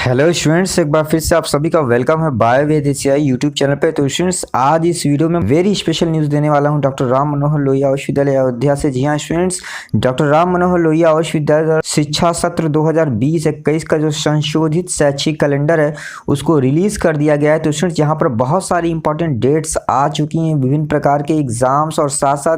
Hello students, एक बार फिर से आप सभी का वेलकम है बायो वेद एशियाई यूट्यूब चैनल पे। तो स्टूडेंट्स, आज इस वीडियो में वेरी स्पेशल न्यूज़ देने वाला हूं डॉक्टर राम मनोहर लोहिया विश्वविद्यालय अयोध्या से। जी हां स्टूडेंट्स, डॉक्टर राम मनोहर लोहिया विश्वविद्यालय द्वारा शिक्षा सत्र 2020-21 का जो संशोधित शैक्षिक कैलेंडर है उसको रिलीज कर दिया गया है। तो स्टूडेंट्स, यहाँ पर बहुत सारी इंपॉर्टेंट डेट्स आ चुकी हैं, विभिन्न प्रकार के एग्जाम्स और साथ साथ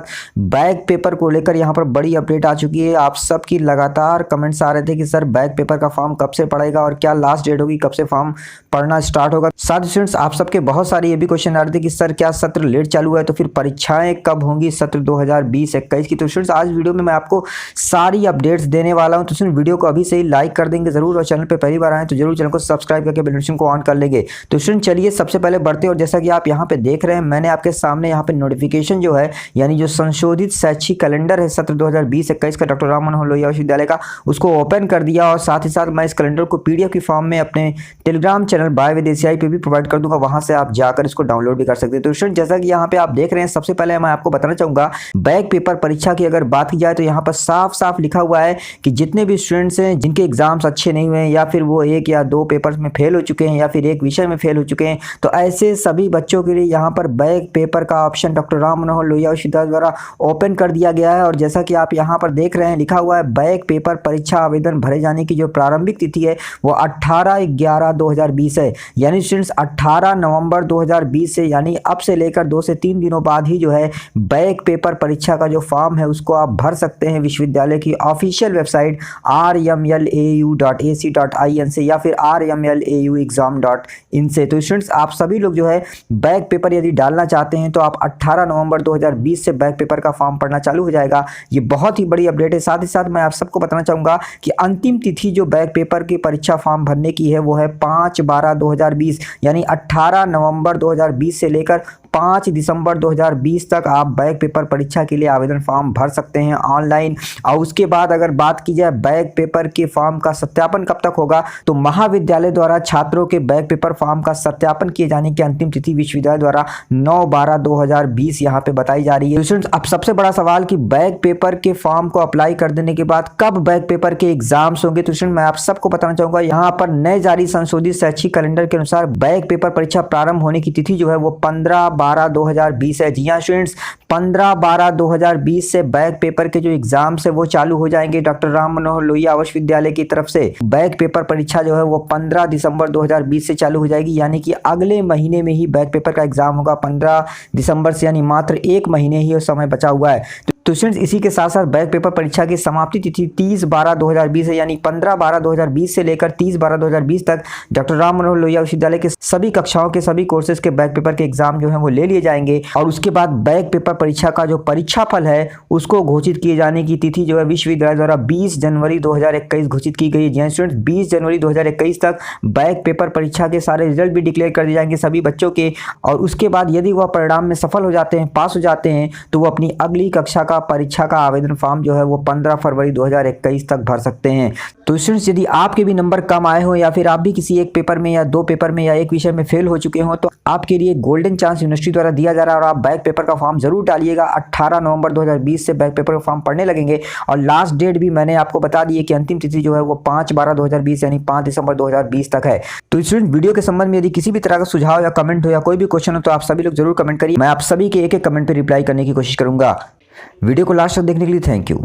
बैक पेपर को लेकर यहाँ पर बड़ी अपडेट आ चुकी है। आप सबकी लगातार कमेंट्स आ रहे थे कि सर बैक पेपर का फॉर्म कब से पड़ेगा और क्या लास्ट डेट होगी, कब से फॉर्म पढ़ना स्टार्ट होगा। साथ ही स्टूडेंट्स, आप सबके बहुत सारे ये भी क्वेश्चन आ रहे थे कि सर क्या सत्र लेट चालू है तो फिर परीक्षाएं कब होंगी सत्र 2020-21 की। तो स्टूडेंट्स, आज वीडियो में मैं आपको सारी अपडेट्स देने वाला हूं। तो स्टूडेंट्स, वीडियो को अभी से ही लाइक कर देंगे जरूर, और चैनल पे पहली बार आए तो जरूर चैनल को सब्सक्राइब करके बेल नोटिफिकेशन को ऑन कर लेंगे। तो स्टूडेंट, चलिए सबसे पहले बढ़ते हैं। और जैसा कि आप यहाँ पे देख रहे हैं, मैंने आपके सामने यहाँ पे नोटिफिकेशन जो है, यानी जो संशोधित शैक्षिक कैलेंडर है सत्र 2020-21 का डॉक्टर राम मनोहर लोहिया विश्वविद्यालय का, उसको ओपन कर दिया। और साथ ही साथ मैं इस कैलेंडर को पीडीएफ की फॉर्म में अपने टेलीग्राम चैनल बायो वेद एशियाई पे भी प्रोवाइड कर दूंगा, वहां से आप जाकर इसको डाउनलोड भी कर सकते हैं। तो स्टूडेंट, जैसा कि यहाँ पे आप देख रहे हैं, सबसे पहले मैं आपको बताना चाहूंगा बैक पेपर परीक्षा की अगर बात की जाए तो यहाँ पर साफ साफ लिखा हुआ है कि जितने भी स्टूडेंट्स हैं जिनके एग्जाम्स अच्छे नहीं हुए हैं, या फिर वो एक या दो पेपर्स में फेल हो चुके हैं, या फिर एक विषय में फेल हो चुके हैं, तो ऐसे सभी बच्चों के लिए यहाँ पर बैक पेपर का ऑप्शन डॉक्टर राम मनोहर लोहिया विश्वविद्यालय द्वारा ओपन कर दिया गया है। और जैसा कि आप यहाँ पर देख रहे हैं, लिखा हुआ है बैक पेपर परीक्षा आवेदन भरे जाने की जो प्रारंभिक तिथि है वो 18/11/2020 है। यानी स्टूडेंट्स, 18 नवंबर 2020 से, यानी अब से लेकर 2 से 3 दिनों बाद ही जो है बैक पेपर परीक्षा का जो फॉर्म है उसको आप भर सकते हैं विश्वविद्यालय की ऑफिशियल वेबसाइट rmlau.ac.in से, या फिर rmlauexam.in से। तो स्टूडेंट्स, आप सभी लोग जो है बैक पेपर यदि डालना चाहते हैं तो आप 18 नवंबर 2020 से बैक पेपर का फॉर्म पढ़ना चालू हो जाएगा। ये बहुत ही बड़ी अपडेट है। साथ ही साथ मैं आप सबको बताना चाहूंगा कि अंतिम तिथि जो बैक पेपर की परीक्षा फॉर्म भरने की है वो है 5/12/2020, यानी 18 नवंबर 2020 से लेकर 5 दिसंबर 2020 तक आप बैक पेपर परीक्षा के लिए आवेदन फॉर्म भर सकते हैं ऑनलाइन। और उसके बाद अगर बात की जाए बैक पेपर के फॉर्म का सत्यापन कब तक होगा, तो महाविद्यालय द्वारा छात्रों के बैक पेपर फॉर्म का सत्यापन किए जाने की अंतिम तिथि विश्वविद्यालय द्वारा 9/12/2020 यहाँ पे बताई जा रही है। स्टूडेंट्स, अब सबसे बड़ा सवाल कि बैक पेपर के फॉर्म को अप्लाई कर देने के बाद कब बैक पेपर के एग्जाम्स होंगे। तो स्टूडेंट, मैं आप सबको बताना चाहूंगा, यहाँ पर नए जारी संशोधित शैक्षिक कैलेंडर के अनुसार बैक पेपर परीक्षा प्रारंभ होने की तिथि जो है वो 15/12/2020 है। जी हाँ स्टूडेंट्स, 15/12/2020 से बैक पेपर के जो एग्जाम्स है वो चालू हो जाएंगे। डॉक्टर राम मनोहर लोहिया विश्वविद्यालय की तरफ से बैक पेपर परीक्षा जो है वो 15 दिसंबर 2020 से चालू हो जाएगी, यानी कि अगले महीने में ही बैक पेपर का एग्जाम होगा 15 दिसंबर से, यानी मात्र एक महीने ही समय बचा हुआ है। तो स्टूडेंट्स, इसी के साथ साथ बैक पेपर परीक्षा की समाप्ति तिथि 30/12/2020 है, यानी 15/12/2020 से लेकर 30/12/2020 तक डॉक्टर राम मनोहर लोहिया विश्वविद्यालय के सभी कक्षाओं के सभी कोर्सेज के बैक पेपर के एग्जाम जो है वो ले लिए जाएंगे। और उसके बाद बैक पेपर परीक्षा का जो परीक्षा फल है उसको घोषित किए जाने की तिथि जो है विश्वविद्यालय द्वारा 20 जनवरी 2021 घोषित की गई है। स्टूडेंट्स, 20 जनवरी 2021 तक बैक पेपर परीक्षा के सारे रिजल्ट भी डिक्लेयर कर दिए जाएंगे सभी बच्चों के। और उसके बाद यदि वह परिणाम में सफल हो जाते हैं, पास हो जाते हैं, तो वो अपनी अगली कक्षा का परीक्षा का आवेदन फॉर्म जो है वो 15 फरवरी 2021 तक भर सकते हैं। तो स्टूडेंट्स, यदि आपके भी नंबर कम आए हो, या फिर आप भी किसी एक पेपर में या दो पेपर में या एक विषय में फेल हो चुके हो, तो आपके लिए गोल्डन चांस यूनिवर्सिटी द्वारा दिया जा रहा है और आप बैक पेपर का फॉर्म जरूर डालिएगा। 18 नवंबर 2020 से बैक पेपर का फॉर्म पढ़ने लगेंगे। और लास्ट डेट भी मैंने आपको बता दी है कि अंतिम तिथि जो है वो 5/12/2020 यानी 5 दिसंबर 2020 तक है। तो स्टूडेंट, वीडियो के संबंध में यदि किसी भी तरह का सुझाव या कमेंट हो या कोई भी क्वेश्चन हो तो आप सभी लोग जरूर कमेंट करिए। मैं आप सभी के एक एक कमेंट पर रिप्लाई करने की कोशिश करूंगा। वीडियो को लास्ट तक देखने के लिए थैंक यू।